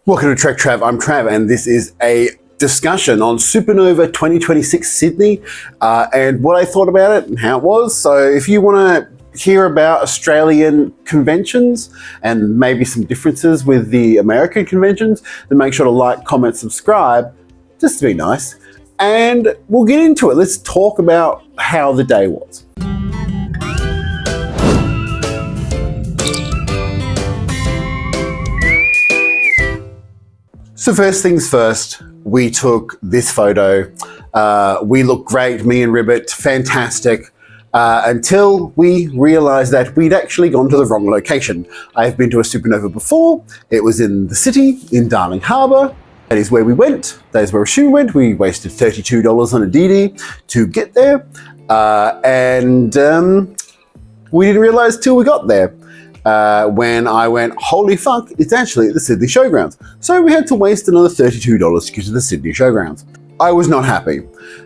Welcome to TrekTrav. I'm Trav, and this is a discussion on Supanova 2026 Sydney and what I thought about it and how it was. So if you want to hear about Australian conventions and maybe some differences with the American conventions, then make sure to like, comment, subscribe, just to be nice. And we'll get into it. Let's talk about how the day was. So first things first, we took this photo. We looked great, me and Ribbit, fantastic, until we realized that we'd actually gone to the wrong location. I've been to a Supanova before. It was in the city, in Darling Harbour. That is where we went. That is where Shu went. We wasted $32 on a DD to get there. And we didn't realize till we got there. When I went, holy fuck, it's actually at the Sydney Showgrounds. So we had to waste another $32 to get to the Sydney Showgrounds. I was not happy.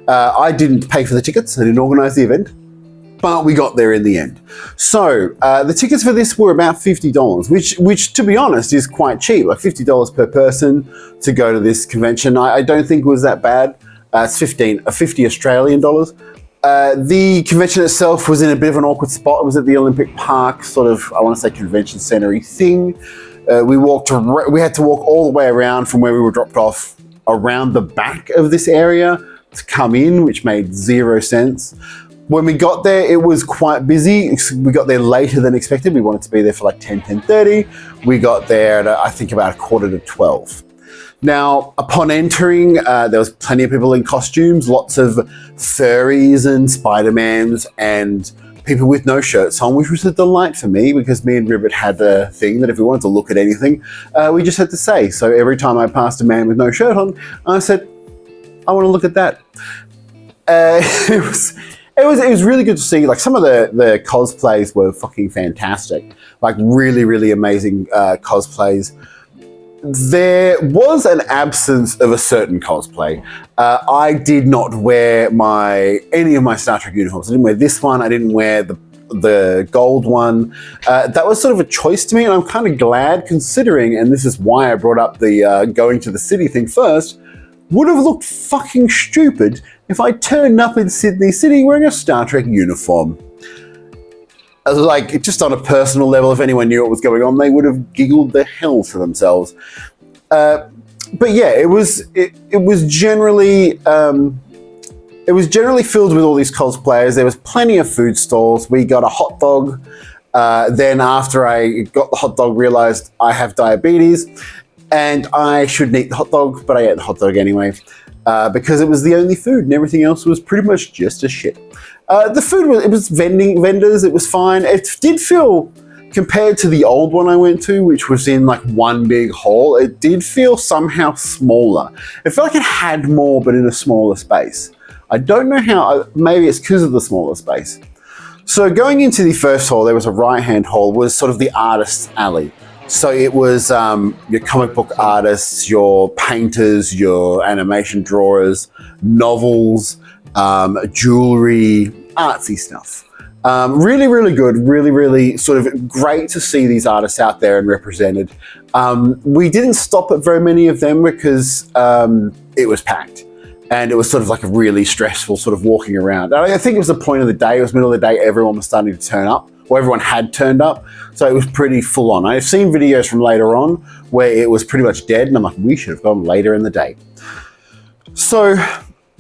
I didn't pay for the tickets, I didn't organise the event, but we got there in the end. So the tickets for this were about $50, which to be honest is quite cheap, like $50 per person to go to this convention. I don't think it was that bad. It's 50 Australian dollars. The convention itself was in a bit of an awkward spot. It was at the Olympic Park, sort of, I want to say convention centre-y thing. We had to walk all the way around from where we were dropped off around the back of this area to come in, which made zero sense. When we got there, it was quite busy. We got there later than expected. We wanted to be there for like 10:30. We got there at, I think, about 11:45. Now, upon entering, there was plenty of people in costumes, lots of furries and Spider-Mans and people with no shirts on, which was a delight for me because me and Ribbit had a thing that if we wanted to look at anything, we just had to say. So every time I passed a man with no shirt on, I said, I want to look at that. It was really good to see. Like some of the cosplays were fucking fantastic. Like really, really amazing cosplays. There was an absence of a certain cosplay. I did not wear any of my Star Trek uniforms. I didn't wear this one. I didn't wear the gold one. That was sort of a choice to me, and I'm kind of glad considering, and this is why I brought up the going to the city thing first, would have looked fucking stupid if I turned up in Sydney City wearing a Star Trek uniform. Like, just on a personal level, if anyone knew what was going on, they would have giggled the hell to themselves. But yeah, it was generally filled with all these cosplayers. There was plenty of food stalls. We got a hot dog. Then after I got the hot dog, realized I have diabetes and I shouldn't eat the hot dog, but I ate the hot dog anyway because it was the only food and everything else was pretty much just as shit. The food was vendors, it was fine. It did feel, compared to the old one I went to, which was in like one big hall, it did feel somehow smaller. It felt like it had more, but in a smaller space. I don't know how, maybe it's because of the smaller space. So going into the first hall, there was a right-hand hall, was sort of the artist's alley. So it was your comic book artists, your painters, your animation drawers, novels, jewelry, artsy stuff. Really, really good. Really, really sort of great to see these artists out there and represented. We didn't stop at very many of them because it was packed. And it was sort of like a really stressful sort of walking around. I think it was the point of the day. It was middle of the day. Everyone was starting to turn up, or everyone had turned up. So it was pretty full on. I've seen videos from later on where it was pretty much dead. And I'm like, we should have gone later in the day. So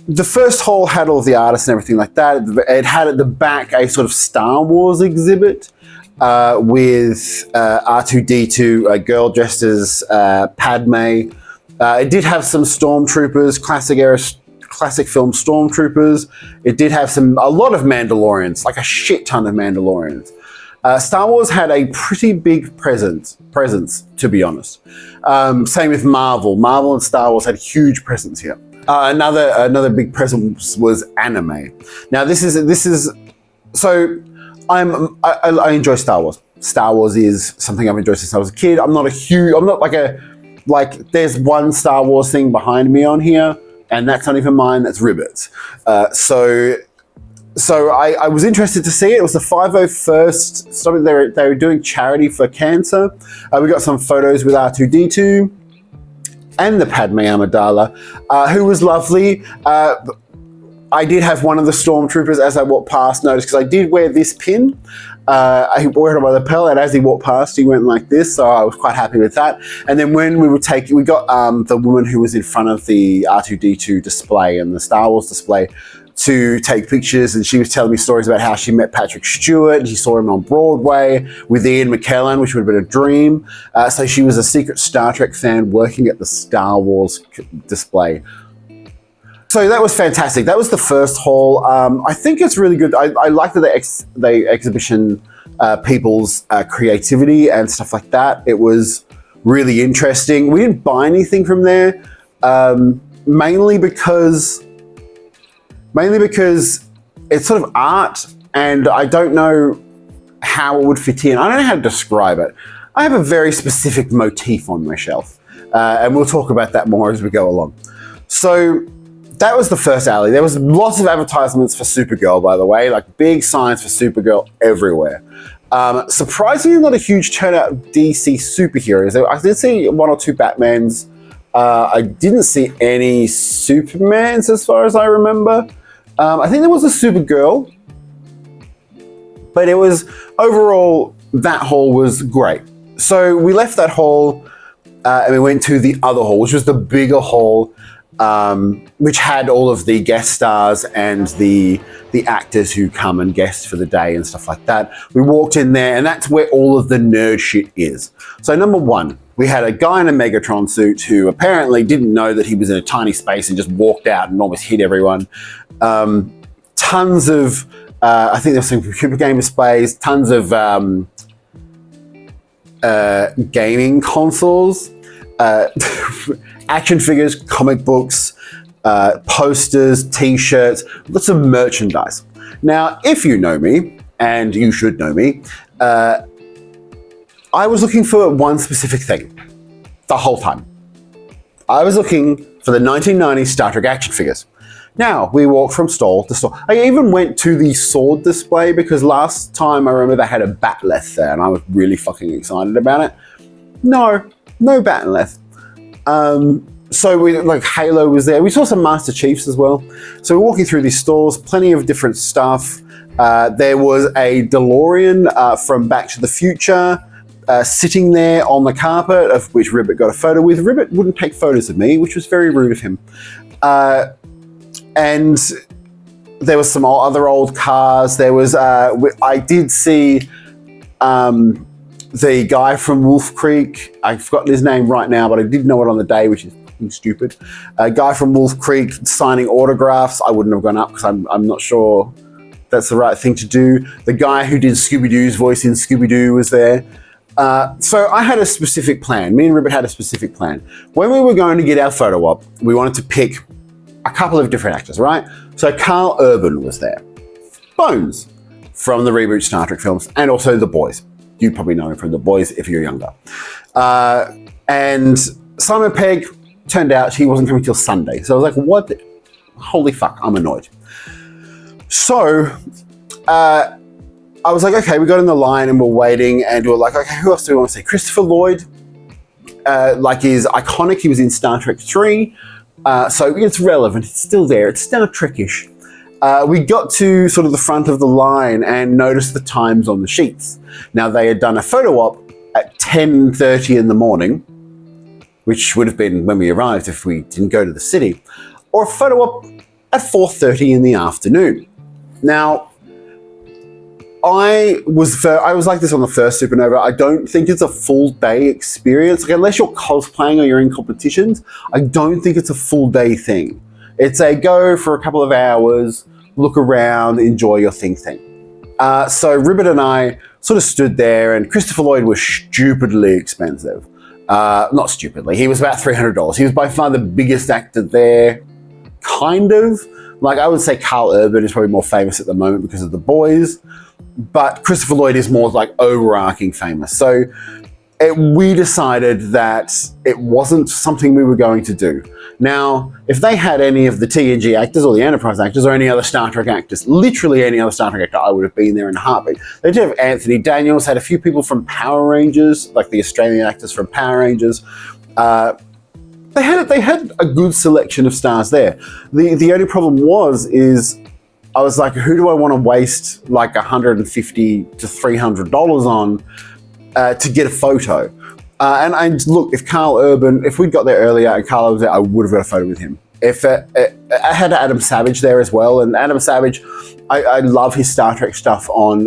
the first hall had all of the artists and everything like that. It had at the back a sort of Star Wars exhibit with R2-D2, a girl dressed as Padme. It did have some stormtroopers, classic film stormtroopers. It did have a lot of Mandalorians, like a shit ton of Mandalorians. Star Wars had a pretty big presence, to be honest. Same with Marvel. Marvel and Star Wars had huge presence here. Another big presence was anime. Now this is so I enjoy Star Wars. Star Wars is something I've enjoyed since I was a kid. I'm not like there's one Star Wars thing behind me on here, and that's not even mine, that's Ribbit's. So I was interested to see it. It was the 501st, something they were doing charity for cancer. We got some photos with R2-D2. and the Padme Amidala, who was lovely. I did have one of the stormtroopers as I walked past notice, because I did wear this pin. I wore it on my lapel, and as he walked past, he went like this, so I was quite happy with that. And then when we got the woman who was in front of the R2-D2 display and the Star Wars display to take pictures, and she was telling me stories about how she met Patrick Stewart, and she saw him on Broadway with Ian McKellen, which would have been a dream. So she was a secret Star Trek fan working at the Star Wars display. So that was fantastic. That was the first hall. I think it's really good. I like that they exhibition people's creativity and stuff like that. It was really interesting. We didn't buy anything from there, mainly because it's sort of art, and I don't know how it would fit in. I don't know how to describe it. I have a very specific motif on my shelf, and we'll talk about that more as we go along. So that was the first alley. There was lots of advertisements for Supergirl, by the way, like big signs for Supergirl everywhere. Surprisingly, not a huge turnout of DC superheroes. I did see one or two Batmans. I didn't see any Supermans as far as I remember. I think there was a Supergirl, but it was overall, that hall was great. So we left that hall and we went to the other hall, which was the bigger hall, which had all of the guest stars and the actors who come and guest for the day and stuff like that. We walked in there, and that's where all of the nerd shit is. So number one, we had a guy in a Megatron suit who apparently didn't know that he was in a tiny space and just walked out and almost hit everyone. Tons of, I think there's some computer game displays, tons of gaming consoles, action figures, comic books, posters, t-shirts, lots of merchandise. Now, if you know me, and you should know me, I was looking for one specific thing the whole time. I was looking for the 1990s Star Trek action figures. Now, we walked from stall to stall. I even went to the sword display, because last time I remember they had a Batleth there, and I was really fucking excited about it. No Batleth. So Halo was there. We saw some Master Chiefs as well. So we're walking through these stores, plenty of different stuff. There was a DeLorean from Back to the Future sitting there on the carpet, of which Ribbit got a photo with. Ribbit wouldn't take photos of me, which was very rude of him. And there was some other old cars. There was, I did see the guy from Wolf Creek. I've forgotten his name right now, but I did know it on the day, which is stupid. A guy from Wolf Creek signing autographs. I wouldn't have gone up because I'm not sure that's the right thing to do. The guy who did Scooby-Doo's voice in Scooby-Doo was there. So I had a specific plan. Me and Ribbit had a specific plan. When we were going to get our photo op, we wanted to pick a couple of different actors, right? So Carl Urban was there. Bones from the reboot Star Trek films, and also The Boys. You probably know him from The Boys if you're younger. And Simon Pegg, turned out he wasn't coming till Sunday. So I was like, what? Holy fuck, I'm annoyed. So I was like, okay, we got in the line and we're waiting, and we were like, okay, who else do we want to see? Christopher Lloyd, is iconic. He was in Star Trek 3. So it's relevant. It's still there. It's Star Trek-ish. We got to sort of the front of the line and noticed the times on the sheets. Now, they had done a photo op at 10:30 in the morning, which would have been when we arrived if we didn't go to the city, or a photo op at 4:30 in the afternoon. Now, I was like this on the first Supanova. I don't think it's a full day experience. Like, unless you're cosplaying or you're in competitions, I don't think it's a full day thing. It's a go for a couple of hours, look around, enjoy your thing. So Ribbit and I sort of stood there, and Christopher Lloyd was stupidly expensive. Not stupidly, he was about $300. He was by far the biggest actor there, kind of. Like, I would say Carl Urban is probably more famous at the moment because of The Boys, but Christopher Lloyd is more like overarching famous. So we decided that it wasn't something we were going to do. Now, if they had any of the TNG actors or the Enterprise actors or any other Star Trek actors, literally any other Star Trek actor, I would have been there in a heartbeat. They did have Anthony Daniels, had a few people from Power Rangers, like the Australian actors from Power Rangers. There they had a good selection of stars there. The only problem is I was like, who do I want to waste like $150 to $300 on to get a photo? And look, if we'd got there earlier and Carl was there, I would have got a photo with him. If I had Adam Savage there as well, and Adam Savage, I love his Star Trek stuff on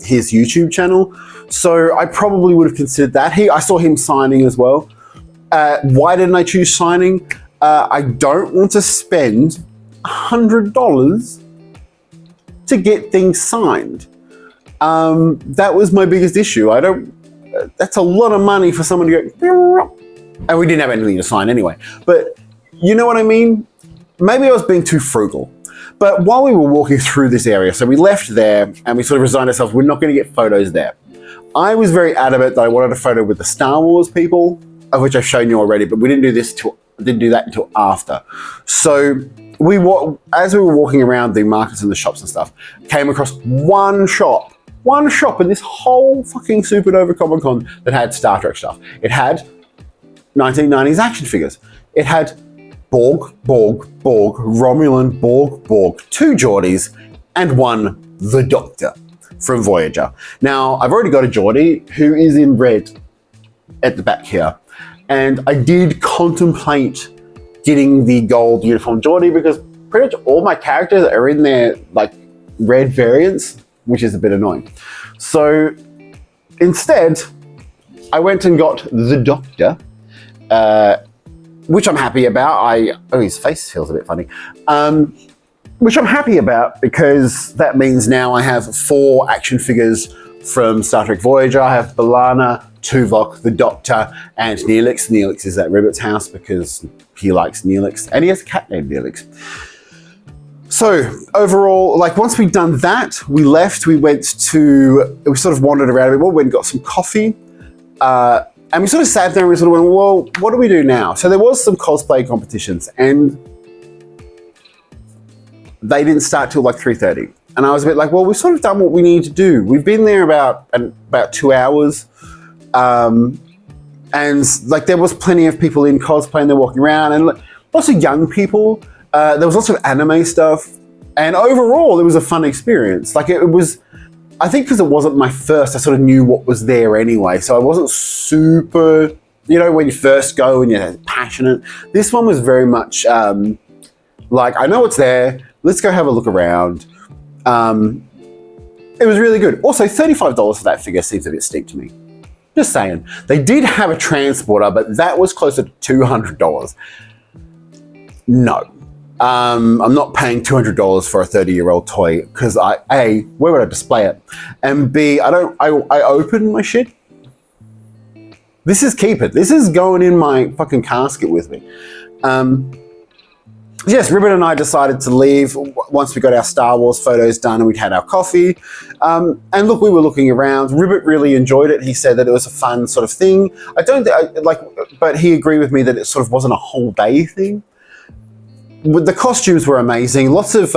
his YouTube channel, so I probably would have considered that. I saw him signing as well. Why didn't I choose signing? I don't want to spend $100 to get things signed. That was my biggest issue. That's a lot of money for someone to go, and we didn't have anything to sign anyway. But you know what I mean? Maybe I was being too frugal. But while we were walking through this area, so we left there and we sort of resigned ourselves, we're not going to get photos there. I was very adamant that I wanted a photo with the Star Wars people, of which I've shown you already, but we didn't do that until after. So as we were walking around the markets and the shops and stuff, came across one shop in this whole fucking Supanova Comic Con that had Star Trek stuff. It had 1990s action figures. It had Borg, Romulan, Borg, 2 Geordies, and 1 the Doctor from Voyager. Now, I've already got a Geordie who is in red at the back here, and I did contemplate getting the gold uniform Geordie because pretty much all my characters are in their like red variants, which is a bit annoying. So instead, I went and got the Doctor, which I'm happy about. His face feels a bit funny. Which I'm happy about because that means now I have 4 action figures from Star Trek Voyager. I have B'Elanna, Tuvok, the Doctor, and Neelix. Neelix is at Ribbit's house because he likes Neelix, and he has a cat named Neelix. So overall, like once we'd done that, we left. We sort of wandered around a bit more. We went and got some coffee. And we sort of sat there and we sort of went, well, what do we do now? So there was some cosplay competitions and they didn't start till like 3:30. And I was a bit like, well, we've sort of done what we need to do. We've been there about 2 hours. And like there was plenty of people in cosplay and they're walking around and lots of young people. There was lots of anime stuff. And overall, it was a fun experience. Like it was, I think because it wasn't my first, I sort of knew what was there anyway. So I wasn't super, when you first go and you're passionate. This one was very much like, I know what's there. Let's go have a look around. It was really good. Also, $35 for that figure seems a bit steep to me. Just saying. They did have a transporter, but that was closer to $200. No. I'm not paying $200 for a 30-year-old toy because A, where would I display it? And B, I open my shit. This is keep it. This is going in my fucking casket with me. Yes, Ribbon and I decided to leave once we got our Star Wars photos done and we'd had our coffee. And look, we were looking around. Ribbit really enjoyed it. He said that it was a fun sort of thing. But he agreed with me that it sort of wasn't a whole day thing. The costumes were amazing. Lots of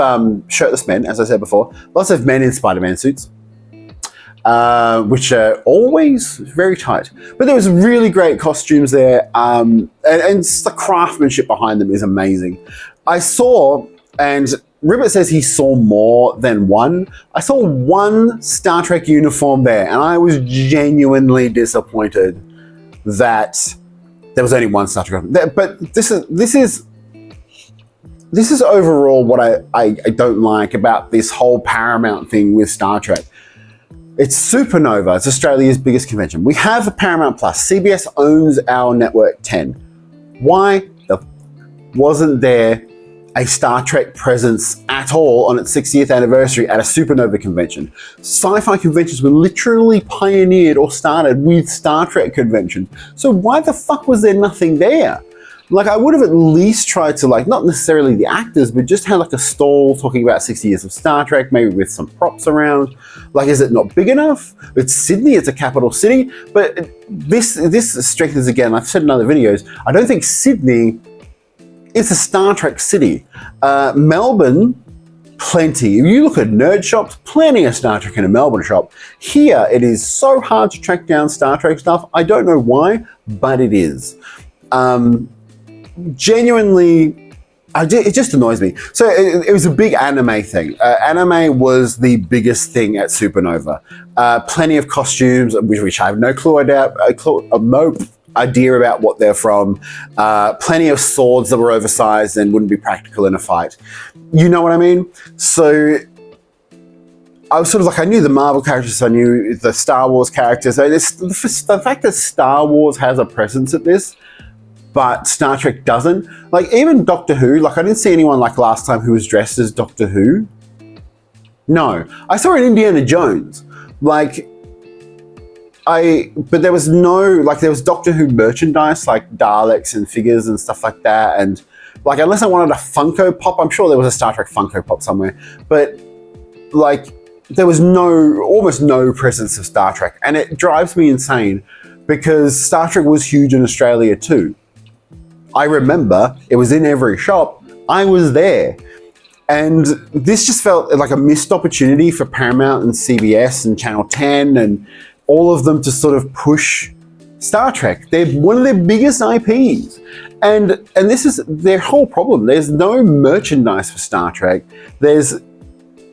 shirtless men, as I said before. Lots of men in Spider-Man suits, which are always very tight. But there was really great costumes there, and the craftsmanship behind them is amazing. I saw, and Ribbit says he saw more than one. I saw one Star Trek uniform there, and I was genuinely disappointed that there was only one Star Trek. But this is overall what I don't like about this whole Paramount thing with Star Trek. It's Supanova. It's Australia's biggest convention. We have a Paramount Plus. CBS owns our network 10. Why wasn't there a Star Trek presence at all on its 60th anniversary at a Supanova convention? Sci-fi conventions were literally pioneered or started with Star Trek convention. So why the fuck was there nothing there? Like, I would have at least tried to, like, not necessarily the actors, but just have like a stall talking about 60 years of Star Trek, maybe with some props around. Like, is it not big enough? It's Sydney, it's a capital city, but this strengthens again, I've said in other videos, I don't think Sydney is a Star Trek city. Melbourne, plenty. If you look at nerd shops, plenty of Star Trek in a Melbourne shop. Here, it is so hard to track down Star Trek stuff. I don't know why, but it is. genuinely, it just annoys me. So it was a big anime thing. Anime was the biggest thing at Supanova. Plenty of costumes, which I have no idea about what they're from. Plenty of swords that were oversized and wouldn't be practical in a fight. You know what I mean? So I was sort of like, I knew the Marvel characters, I knew the Star Wars characters. So the fact that Star Wars has a presence at this, but Star Trek doesn't. Like, even Doctor Who, like, I didn't see anyone like last time who was dressed as Doctor Who. No. I saw an Indiana Jones. Like, but there was no, like, there was Doctor Who merchandise, like Daleks and figures and stuff like that. And, like, unless I wanted a Funko Pop, I'm sure there was a Star Trek Funko Pop somewhere. But, like, there was almost no presence of Star Trek. And it drives me insane because Star Trek was huge in Australia too. I remember it was in every shop. I was there. And this just felt like a missed opportunity for Paramount and CBS and Channel 10 and all of them to sort of push Star Trek. They're one of their biggest IPs. And this is their whole problem. There's no merchandise for Star Trek.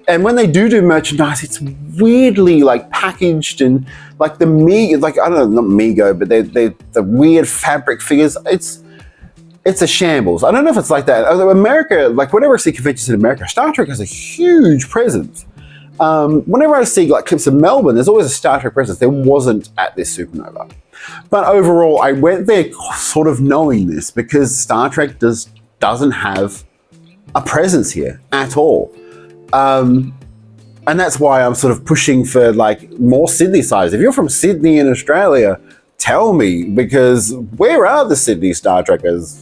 And when they do merchandise, it's weirdly like packaged and like I don't know, not Mego, but they're the weird fabric figures. It's a shambles. I don't know if it's like that. America, like whenever I see conventions in America, Star Trek has a huge presence. Whenever I see like clips of Melbourne, there's always a Star Trek presence. There wasn't at this Supanova. But overall, I went there sort of knowing this because Star Trek doesn't have a presence here at all. And that's why I'm sort of pushing for like more Sydney size. If you're from Sydney in Australia, tell me, because where are the Sydney Star Trekkers?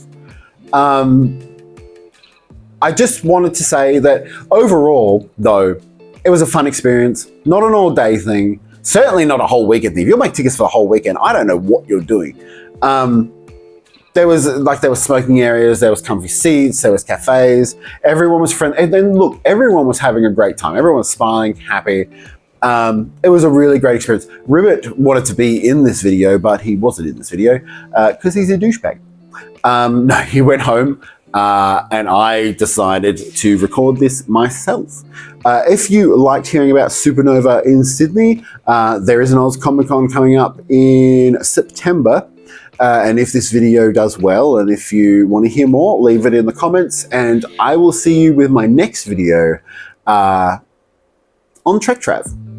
I just wanted to say that overall, though, it was a fun experience, not an all-day thing, certainly not a whole weekend thing. If you'll make tickets for a whole weekend, I don't know what you're doing. There was smoking areas, there was comfy seats, there was cafes, everyone was friendly. And then look, everyone was having a great time. Everyone was smiling, happy. It was a really great experience. Ribbit wanted to be in this video, but he wasn't in this video because he's a douchebag. No, he went home and I decided to record this myself. If you liked hearing about Supanova in Sydney, there is an Oz Comic Con coming up in September. And if this video does well, and if you want to hear more, leave it in the comments, and I will see you with my next video on TrekTrav.